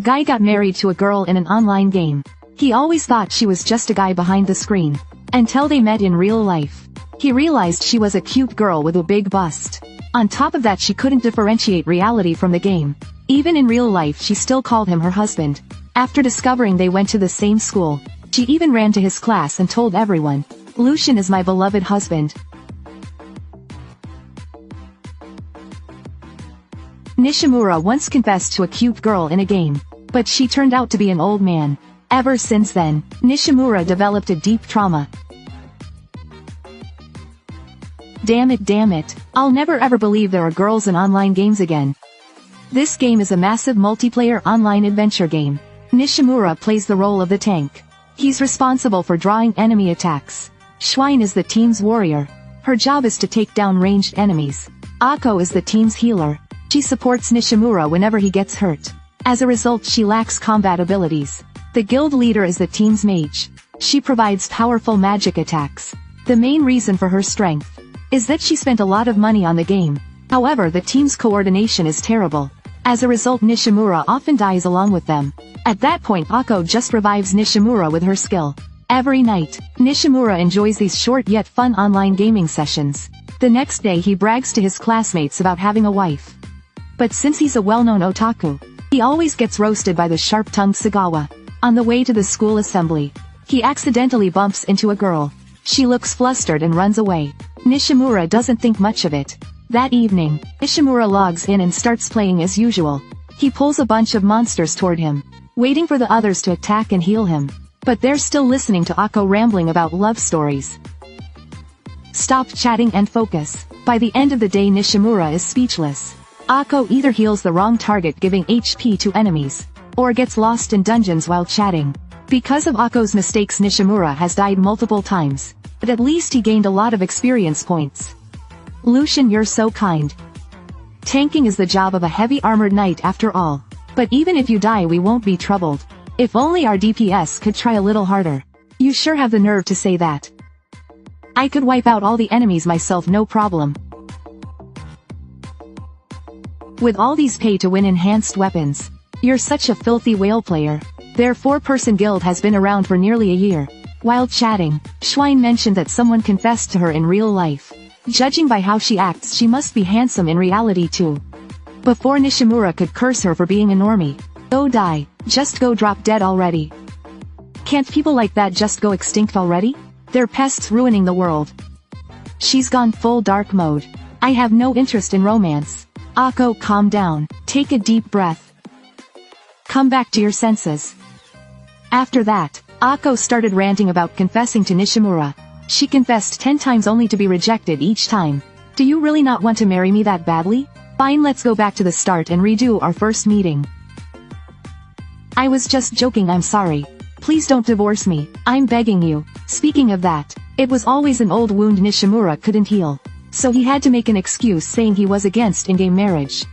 Guy got married to a girl in an online game. He always thought she was just a guy behind the screen. Until they met in real life. He realized she was a cute girl with a big bust. On top of that, she couldn't differentiate reality from the game. Even in real life she still called him her husband. After discovering they went to the same school, she even ran to his class and told everyone, "Lucien is my beloved husband." Nishimura once confessed to a cute girl in a game, but she turned out to be an old man. Ever since then, Nishimura developed a deep trauma. Damn it, I'll never ever believe there are girls in online games again. This game is a massive multiplayer online adventure game. Nishimura plays the role of the tank. He's responsible for drawing enemy attacks. Schwein is the team's warrior. Her job is to take down ranged enemies. Ako is the team's healer. She supports Nishimura whenever he gets hurt. As a result, she lacks combat abilities. The guild leader is the team's mage. She provides powerful magic attacks. The main reason for her strength is that she spent a lot of money on the game. However, the team's coordination is terrible. As a result, Nishimura often dies along with them. At that point, Ako just revives Nishimura with her skill. Every night, Nishimura enjoys these short yet fun online gaming sessions. The next day he brags to his classmates about having a wife. But since he's a well-known otaku, he always gets roasted by the sharp-tongued Sagawa. On the way to the school assembly, he accidentally bumps into a girl. She looks flustered and runs away. Nishimura doesn't think much of it. That evening, Nishimura logs in and starts playing as usual. He pulls a bunch of monsters toward him, waiting for the others to attack and heal him. But they're still listening to Ako rambling about love stories. Stop chatting and focus. By the end of the day, Nishimura is speechless. Ako either heals the wrong target giving HP to enemies, or gets lost in dungeons while chatting. Because of Ako's mistakes, Nishimura has died multiple times, but at least he gained a lot of experience points. Lucien, you're so kind. Tanking is the job of a heavy armored knight after all. But even if you die, we won't be troubled. If only our DPS could try a little harder. You sure have the nerve to say that. I could wipe out all the enemies myself, no problem. With all these pay-to-win enhanced weapons, you're such a filthy whale player. Their 4-person guild has been around for nearly a year. While chatting, Schwein mentioned that someone confessed to her in real life. Judging by how she acts, she must be handsome in reality too. Before Nishimura could curse her for being a normie. Go die, just go drop dead already. Can't people like that just go extinct already? They're pests ruining the world. She's gone full dark mode. I have no interest in romance. Ako, calm down, take a deep breath. Come back to your senses. After that, Ako started ranting about confessing to Nishimura. She confessed 10 times only to be rejected each time. Do you really not want to marry me that badly? Fine, let's go back to the start and redo our first meeting. I was just joking, I'm sorry. Please don't divorce me, I'm begging you. Speaking of that, it was always an old wound Nishimura couldn't heal. So he had to make an excuse saying he was against in-game marriage.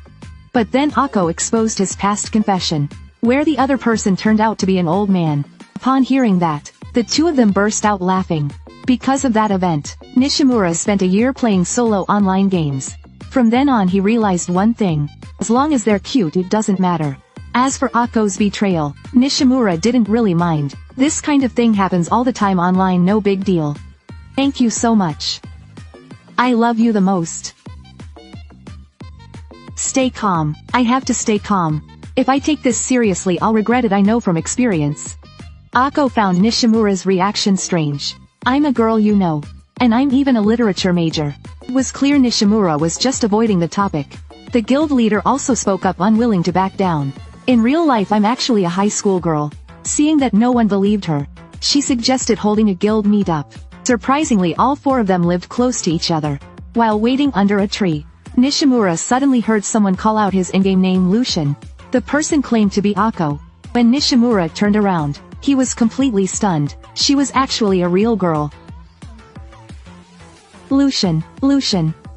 But then Ako exposed his past confession, where the other person turned out to be an old man. Upon hearing that, the two of them burst out laughing. Because of that event, Nishimura spent a year playing solo online games. From then on he realized one thing: as long as they're cute it doesn't matter. As for Ako's betrayal, Nishimura didn't really mind. This kind of thing happens all the time online, no big deal. Thank you so much. I love you the most. Stay calm. I have to stay calm. If I take this seriously I'll regret it, I know from experience. Ako found Nishimura's reaction strange. I'm a girl, you know. And I'm even a literature major. It was clear Nishimura was just avoiding the topic. The guild leader also spoke up, unwilling to back down. In real life I'm actually a high school girl. Seeing that no one believed her, she suggested holding a guild meetup. Surprisingly, all 4 of them lived close to each other. While waiting under a tree, Nishimura suddenly heard someone call out his in-game name, Lucien. The person claimed to be Ako. When Nishimura turned around, he was completely stunned. She was actually a real girl. Lucien,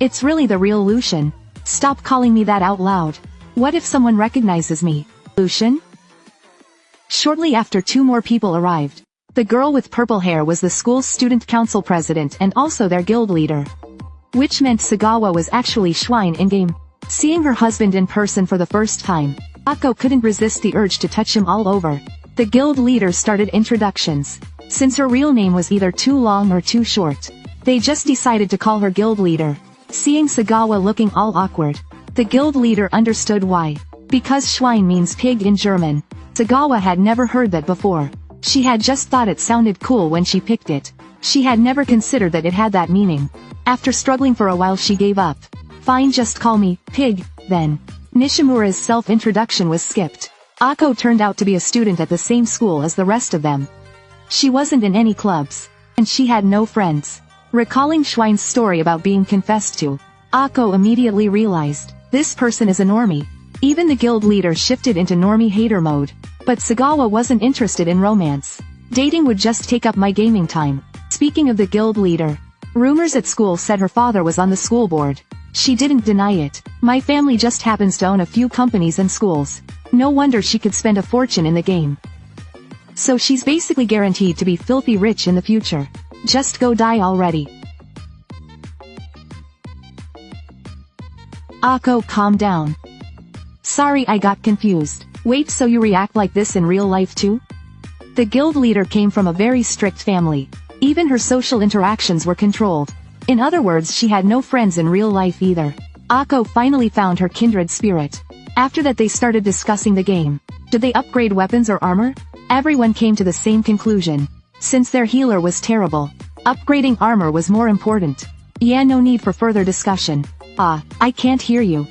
it's really the real Lucien. Stop calling me that out loud. What if someone recognizes me? Lucien? Shortly after, 2 more people arrived. The girl with purple hair was the school's student council president and also their guild leader. Which meant Sagawa was actually Schwein in-game. Seeing her husband in person for the first time, Ako couldn't resist the urge to touch him all over. The guild leader started introductions. Since her real name was either too long or too short, they just decided to call her guild leader. Seeing Sagawa looking all awkward, the guild leader understood why. Because Schwein means pig in German. Sagawa had never heard that before. She had just thought it sounded cool when she picked it. She had never considered that it had that meaning. After struggling for a while she gave up. Fine, just call me pig, then. Nishimura's self-introduction was skipped. Ako turned out to be a student at the same school as the rest of them. She wasn't in any clubs, and she had no friends. Recalling Schwein's story about being confessed to, Ako immediately realized, this person is a normie. Even the guild leader shifted into normie hater mode. But Sagawa wasn't interested in romance. Dating would just take up my gaming time. Speaking of the guild leader, rumors at school said her father was on the school board. She didn't deny it. My family just happens to own a few companies and schools. No wonder she could spend a fortune in the game. So she's basically guaranteed to be filthy rich in the future. Just go die already. Ako, calm down. Sorry, I got confused. Wait, so you react like this in real life too? The guild leader came from a very strict family. Even her social interactions were controlled. In other words, she had no friends in real life either. Ako finally found her kindred spirit. After that they started discussing the game. Did they upgrade weapons or armor? Everyone came to the same conclusion. Since their healer was terrible, upgrading armor was more important. Yeah, no need for further discussion. I can't hear you.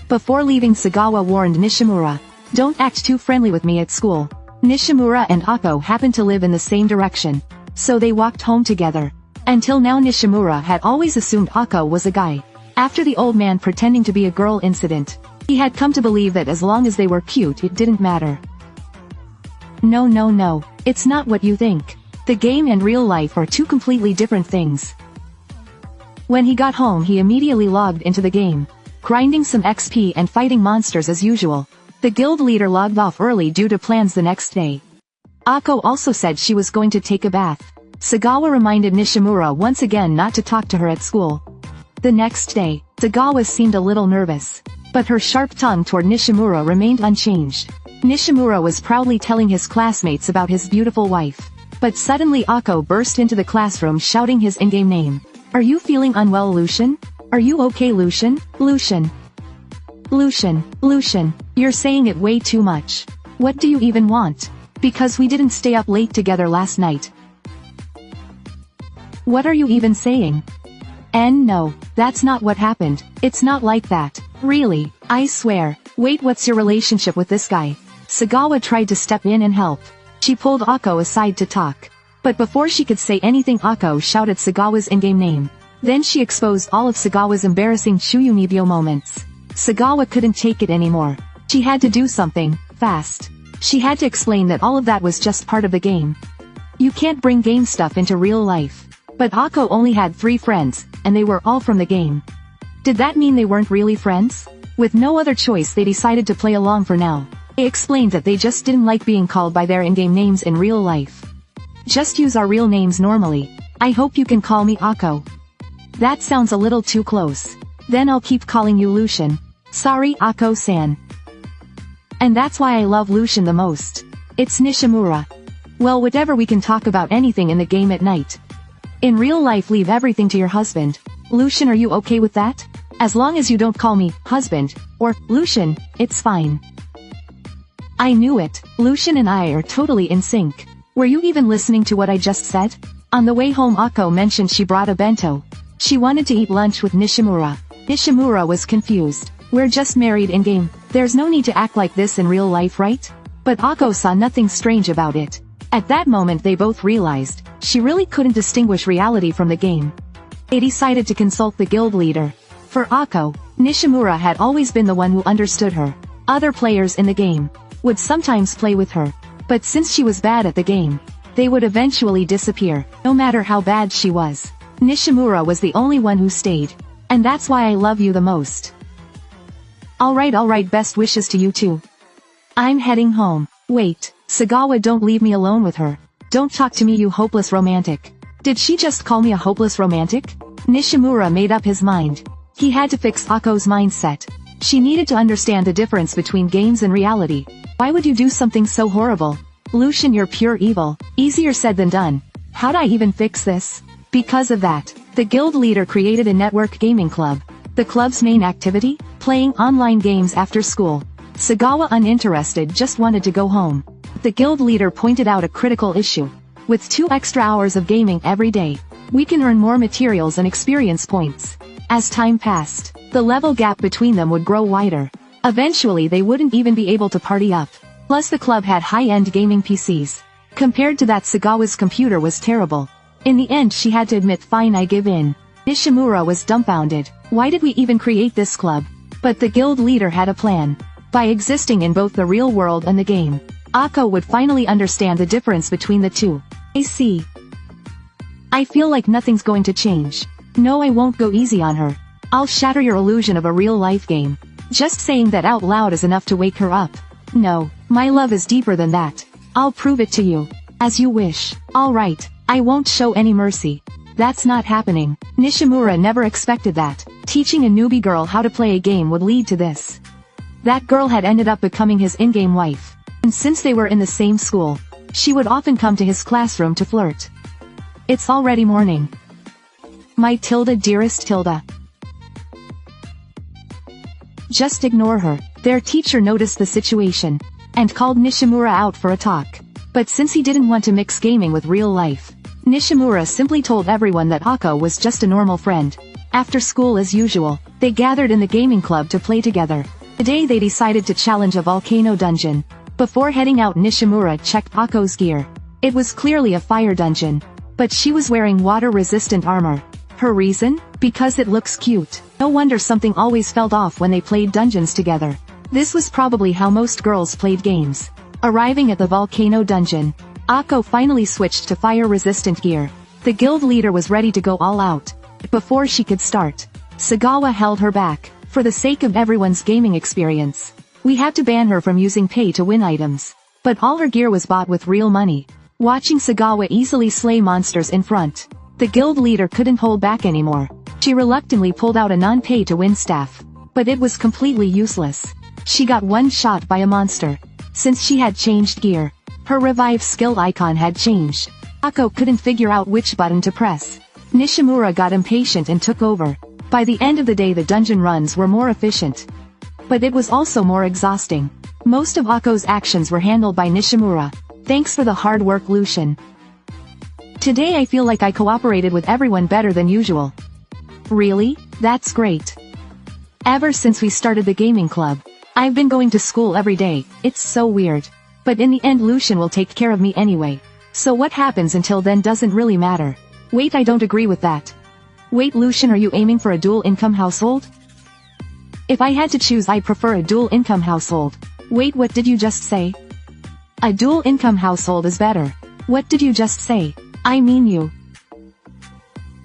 Before leaving, Sagawa warned Nishimura, don't act too friendly with me at school. Nishimura and Ako happened to live in the same direction, so they walked home together. Until now Nishimura had always assumed Ako was a guy. After the old man pretending to be a girl incident, he had come to believe that as long as they were cute it didn't matter. No, it's not what you think. The game and real life are two completely different things. When he got home he immediately logged into the game, grinding some XP and fighting monsters as usual. The guild leader logged off early due to plans the next day. Ako also said she was going to take a bath. Sagawa reminded Nishimura once again not to talk to her at school. The next day, Sagawa seemed a little nervous, but her sharp tongue toward Nishimura remained unchanged. Nishimura was proudly telling his classmates about his beautiful wife. But suddenly Ako burst into the classroom shouting his in-game name. Are you feeling unwell, Lucian? Are you okay, Lucian? Lucian, you're saying it way too much. What do you even want? Because we didn't stay up late together last night. What are you even saying? And no, that's not what happened. It's not like that. Really, I swear. Wait, what's your relationship with this guy? Sagawa tried to step in and help. She pulled Ako aside to talk. But before she could say anything Ako shouted Sagawa's in-game name. Then she exposed all of Sagawa's embarrassing Chuyunibyo moments. Sagawa couldn't take it anymore. She had to do something, fast. She had to explain that all of that was just part of the game. You can't bring game stuff into real life. But Ako only had 3 friends, and they were all from the game. Did that mean they weren't really friends? With no other choice they decided to play along for now. They explained that they just didn't like being called by their in-game names in real life. Just use our real names normally. I hope you can call me Ako. That sounds a little too close. Then I'll keep calling you Lucian. Sorry, Ako-san. And that's why I love Lucian the most. It's Nishimura. Well, whatever, we can talk about anything in the game at night. In real life, leave everything to your husband. Lucian, are you okay with that? As long as you don't call me husband or Lucian, it's fine. I knew it. Lucian and I are totally in sync. Were you even listening to what I just said? On the way home, Ako mentioned she brought a bento. She wanted to eat lunch with Nishimura. Nishimura was confused. We're just married in-game. There's no need to act like this in real life, right? But Ako saw nothing strange about it. At that moment they both realized, she really couldn't distinguish reality from the game. They decided to consult the guild leader. For Ako, Nishimura had always been the one who understood her. Other players in the game would sometimes play with her. But since she was bad at the game, they would eventually disappear, no matter how bad she was. Nishimura was the only one who stayed. And that's why I love you the most. Alright, best wishes to you too. I'm heading home. Wait, Sagawa, don't leave me alone with her. Don't talk to me, you hopeless romantic. Did she just call me a hopeless romantic? Nishimura made up his mind. He had to fix Ako's mindset. She needed to understand the difference between games and reality. Why would you do something so horrible? Lucian, you're pure evil. Easier said than done. How'd I even fix this? Because of that, the guild leader created a network gaming club. The club's main activity? Playing online games after school. Sagawa, uninterested, just wanted to go home. The guild leader pointed out a critical issue. With 2 extra hours of gaming every day, we can earn more materials and experience points. As time passed, the level gap between them would grow wider. Eventually they wouldn't even be able to party up. Plus the club had high-end gaming PCs. Compared to that, Sagawa's computer was terrible. In the end she had to admit, fine, I give in. Nishimura was dumbfounded. Why did we even create this club? But the guild leader had a plan. By existing in both the real world and the game, Akko would finally understand the difference between the two. I see. I feel like nothing's going to change. No, I won't go easy on her. I'll shatter your illusion of a real-life game. Just saying that out loud is enough to wake her up. No, my love is deeper than that. I'll prove it to you. As you wish. Alright, I won't show any mercy. That's not happening. Nishimura never expected that. Teaching a newbie girl how to play a game would lead to this. That girl had ended up becoming his in-game wife. And since they were in the same school, she would often come to his classroom to flirt. It's already morning. My Tilda, dearest Tilda. Just ignore her. Their teacher noticed the situation, and called Nishimura out for a talk. But since he didn't want to mix gaming with real life, Nishimura simply told everyone that Akko was just a normal friend. After school as usual, they gathered in the gaming club to play together. Today they decided to challenge a volcano dungeon. Before heading out, Nishimura checked Akko's gear. It was clearly a fire dungeon, but she was wearing water-resistant armor. Her reason? Because it looks cute. No wonder something always felt off when they played dungeons together. This was probably how most girls played games. Arriving at the volcano dungeon, Akko finally switched to fire-resistant gear. The guild leader was ready to go all out. Before she could start, Sagawa held her back. For the sake of everyone's gaming experience, we had to ban her from using pay-to-win items. But all her gear was bought with real money. Watching Sagawa easily slay monsters in front, the guild leader couldn't hold back anymore. She reluctantly pulled out a non-pay-to-win staff. But it was completely useless. She got one shot by a monster. Since she had changed gear, her revive skill icon had changed. Akko couldn't figure out which button to press. Nishimura got impatient and took over. By the end of the day the dungeon runs were more efficient. But it was also more exhausting. Most of Akko's actions were handled by Nishimura. Thanks for the hard work, Lucian. Today I feel like I cooperated with everyone better than usual. Really? That's great. Ever since we started the gaming club, I've been going to school every day. It's so weird. But in the end Lucian will take care of me anyway. So what happens until then doesn't really matter. Wait, I don't agree with that. Wait, Lucian, are you aiming for a dual-income household? If I had to choose, I prefer a dual-income household. Wait, what did you just say? A dual-income household is better. What did you just say? I mean you.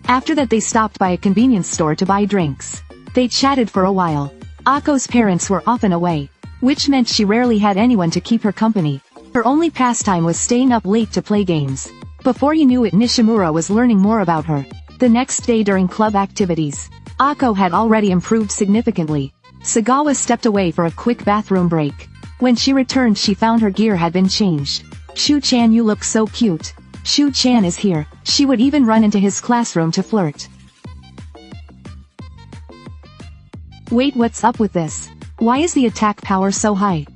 After that they stopped by a convenience store to buy drinks. They chatted for a while. Akko's parents were often away, which meant she rarely had anyone to keep her company. Her only pastime was staying up late to play games. Before you knew it, Nishimura was learning more about her. The next day during club activities, Akko had already improved significantly. Sagawa stepped away for a quick bathroom break. When she returned she found her gear had been changed. Shu-chan, you look so cute. Shu-chan is here. She would even run into his classroom to flirt. Wait, what's up with this? Why is the attack power so high?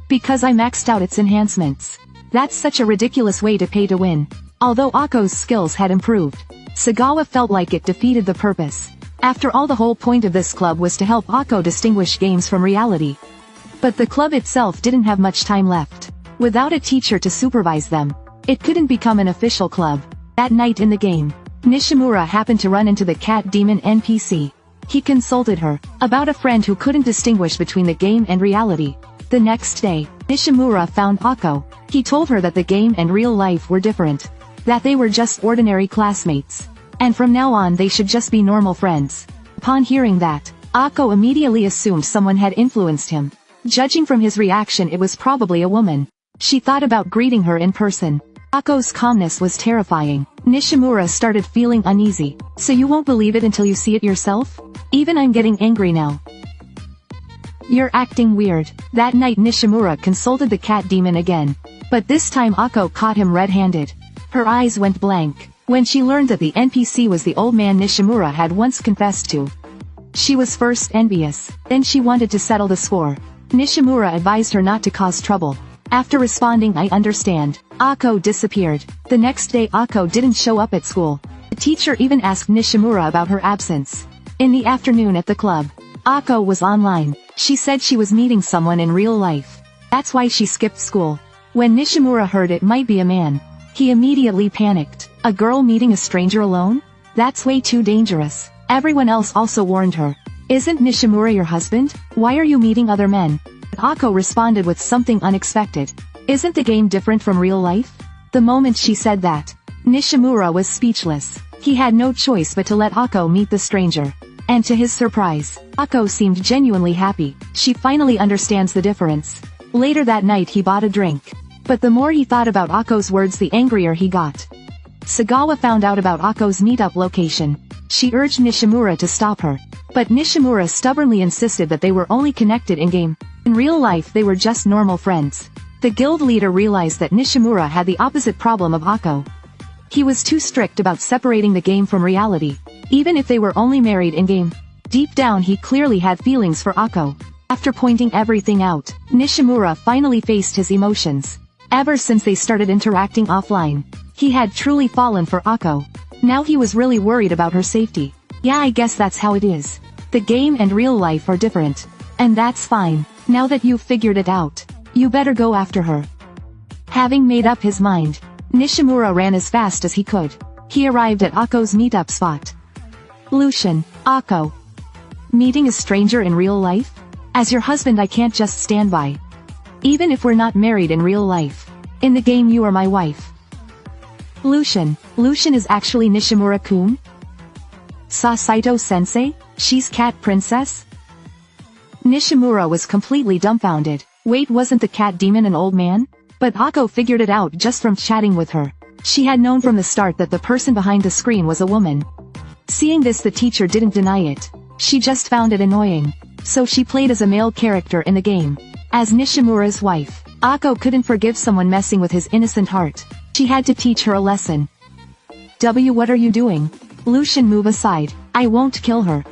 Because I maxed out its enhancements. That's such a ridiculous way to pay to win. Although Akko's skills had improved, Sagawa felt like it defeated the purpose. After all, the whole point of this club was to help Akko distinguish games from reality. But the club itself didn't have much time left. Without a teacher to supervise them, it couldn't become an official club. That night in the game, Nishimura happened to run into the cat demon NPC. He consulted her about a friend who couldn't distinguish between the game and reality. The next day, Nishimura found Akko. He told her that the game and real life were different. That they were just ordinary classmates. And from now on they should just be normal friends. Upon hearing that, Akko immediately assumed someone had influenced him. Judging from his reaction, it was probably a woman. She thought about greeting her in person. Akko's calmness was terrifying. Nishimura started feeling uneasy. So you won't believe it until you see it yourself? Even I'm getting angry now. You're acting weird. That night Nishimura consulted the cat demon again. But this time Akko caught him red-handed. Her eyes went blank when she learned that the NPC was the old man Nishimura had once confessed to. She was first envious, then she wanted to settle the score. Nishimura advised her not to cause trouble. After responding "I understand," Akko disappeared. The next day Akko didn't show up at school. The teacher even asked Nishimura about her absence. In the afternoon at the club, Akko was online. She said she was meeting someone in real life. That's why she skipped school. When Nishimura heard it might be a man, he immediately panicked. A girl meeting a stranger alone? That's way too dangerous. Everyone else also warned her. Isn't Nishimura your husband? Why are you meeting other men? But Akko responded with something unexpected. Isn't the game different from real life? The moment she said that, Nishimura was speechless. He had no choice but to let Akko meet the stranger. And to his surprise, Akko seemed genuinely happy. She finally understands the difference. Later that night he bought a drink. But the more he thought about Akko's words the angrier he got. Sagawa found out about Akko's meetup location. She urged Nishimura to stop her. But Nishimura stubbornly insisted that they were only connected in-game. In real life they were just normal friends. The guild leader realized that Nishimura had the opposite problem of Akko. He was too strict about separating the game from reality, even if they were only married in-game. Deep down he clearly had feelings for Akko. After pointing everything out, Nishimura finally faced his emotions. Ever since they started interacting offline, he had truly fallen for Akko. Now he was really worried about her safety. Yeah, I guess that's how it is. The game and real life are different. And that's fine. Now that you've figured it out, you better go after her. Having made up his mind, Nishimura ran as fast as he could. He arrived at Akko's meetup spot. Lucian, Akko. Meeting a stranger in real life? As your husband I can't just stand by. Even if we're not married in real life. In the game you are my wife. Lucian is actually Nishimura-kun? Saw Saito-sensei? She's cat princess? Nishimura was completely dumbfounded. Wait, wasn't the cat demon an old man? But Akko figured it out just from chatting with her. She had known from the start that the person behind the screen was a woman. Seeing this the teacher didn't deny it. She just found it annoying. So she played as a male character in the game. As Nishimura's wife, Akko couldn't forgive someone messing with his innocent heart. She had to teach her a lesson. What are you doing? Lucian, move aside. I won't kill her.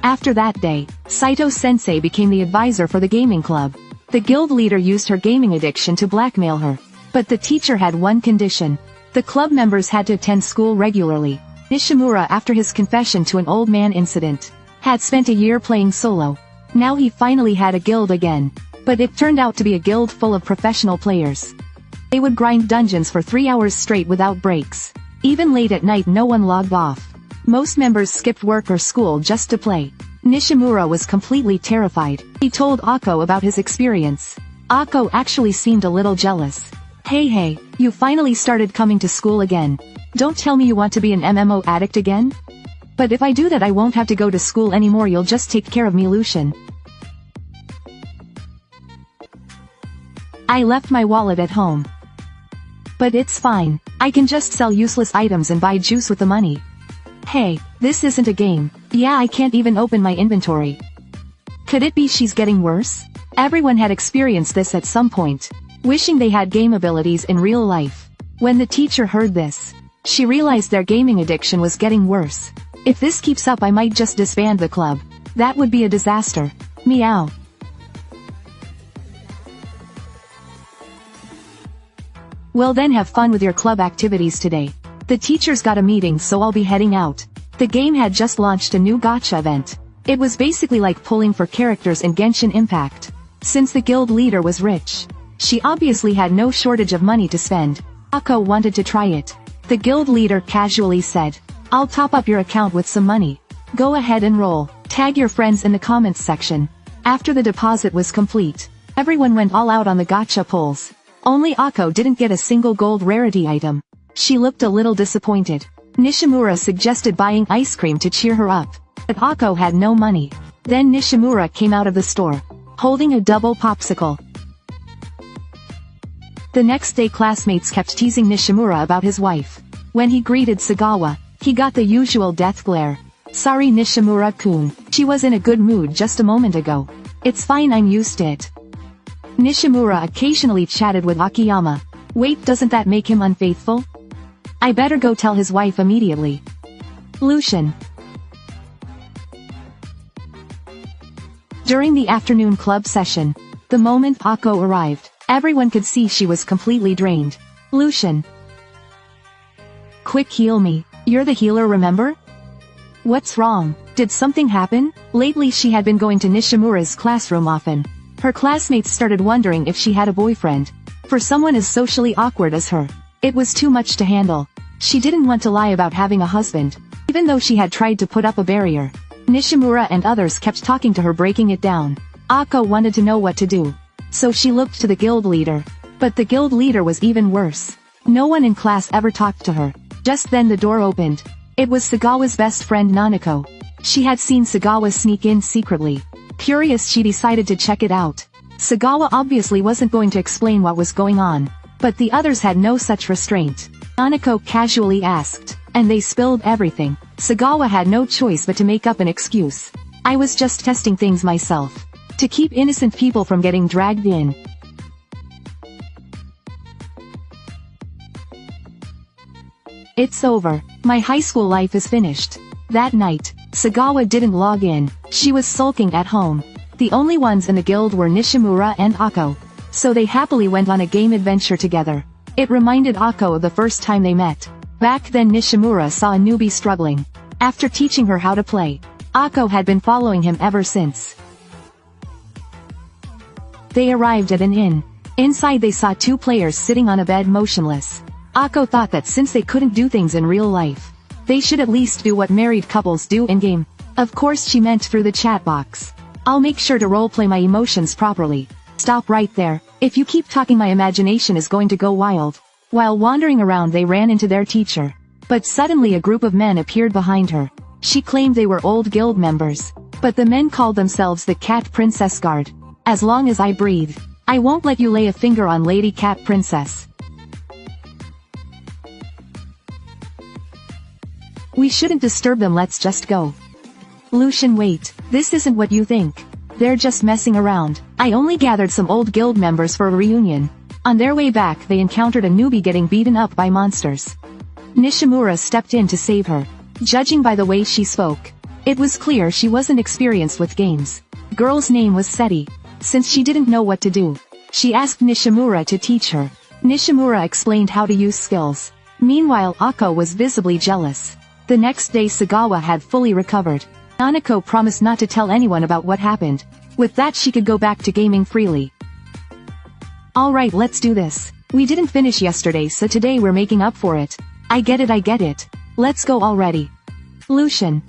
After that day, Saito-sensei became the advisor for the gaming club. The guild leader used her gaming addiction to blackmail her. But the teacher had one condition. The club members had to attend school regularly. Nishimura, after his confession to an old man incident, had spent a year playing solo. Now he finally had a guild again. But it turned out to be a guild full of professional players. They would grind dungeons for 3 hours straight without breaks. Even late at night no one logged off. Most members skipped work or school just to play. Nishimura was completely terrified. He told Akko about his experience. Akko actually seemed a little jealous. Hey, you finally started coming to school again. Don't tell me you want to be an MMO addict again? But if I do that I won't have to go to school anymore, you'll just take care of me, Lucian. I left my wallet at home. But it's fine. I can just sell useless items and buy juice with the money. Hey, this isn't a game. Yeah, I can't even open my inventory. Could it be she's getting worse? Everyone had experienced this at some point, wishing they had game abilities in real life. When the teacher heard this, she realized their gaming addiction was getting worse. If this keeps up I might just disband the club. That would be a disaster. Meow. Well then, have fun with your club activities today. The teacher's got a meeting so I'll be heading out. The game had just launched a new gacha event. It was basically like pulling for characters in Genshin Impact. Since the guild leader was rich, she obviously had no shortage of money to spend. Akko wanted to try it. The guild leader casually said, I'll top up your account with some money. Go ahead and roll. Tag your friends in the comments section. After the deposit was complete, everyone went all out on the gacha pulls. Only Akko didn't get a single gold rarity item. She looked a little disappointed. Nishimura suggested buying ice cream to cheer her up. But Akko had no money. Then Nishimura came out of the store, holding a double popsicle. The next day classmates kept teasing Nishimura about his wife. When he greeted Sagawa, he got the usual death glare. Sorry Nishimura-kun, she was in a good mood just a moment ago. It's fine, I'm used to it. Nishimura occasionally chatted with Akiyama. Wait, doesn't that make him unfaithful? I better go tell his wife immediately. Lucian. During the afternoon club session, the moment Akko arrived, everyone could see she was completely drained. Lucian. Quick, heal me. You're the healer, remember? What's wrong? Did something happen? Lately she had been going to Nishimura's classroom often. Her classmates started wondering if she had a boyfriend. For someone as socially awkward as her, it was too much to handle. She didn't want to lie about having a husband, even though she had tried to put up a barrier. Nishimura and others kept talking to her, breaking it down. Akko wanted to know what to do, so she looked to the guild leader. But the guild leader was even worse. No one in class ever talked to her. Just then the door opened. It was Sagawa's best friend Nanako. She had seen Sagawa sneak in secretly. Curious, she decided to check it out. Sagawa obviously wasn't going to explain what was going on, but the others had no such restraint. Nanako casually asked, and they spilled everything. Sagawa had no choice but to make up an excuse. I was just testing things myself, to keep innocent people from getting dragged in. It's over. My high school life is finished. That night, Sagawa didn't log in. She was sulking at home. The only ones in the guild were Nishimura and Akko, so they happily went on a game adventure together. It reminded Akko of the first time they met. Back then Nishimura saw a newbie struggling. After teaching her how to play, Akko had been following him ever since. They arrived at an inn. Inside they saw two players sitting on a bed motionless. Akko thought that since they couldn't do things in real life, they should at least do what married couples do in-game. Of course she meant through the chat box. I'll make sure to roleplay my emotions properly. Stop right there. If you keep talking my imagination is going to go wild. While wandering around they ran into their teacher. But suddenly a group of men appeared behind her. She claimed they were old guild members. But the men called themselves the Cat Princess Guard. As long as I breathe, I won't let you lay a finger on Lady Cat Princess. We shouldn't disturb them, let's just go. Lucian, wait, this isn't what you think. They're just messing around. I only gathered some old guild members for a reunion. On their way back they encountered a newbie getting beaten up by monsters. Nishimura stepped in to save her. Judging by the way she spoke, it was clear she wasn't experienced with games. The girl's name was Seti. Since she didn't know what to do, she asked Nishimura to teach her. Nishimura explained how to use skills. Meanwhile Akko was visibly jealous. The next day Sagawa had fully recovered. Nanako promised not to tell anyone about what happened. With that she could go back to gaming freely. Alright, let's do this. We didn't finish yesterday, so today we're making up for it. I get it. Let's go already. Lucian.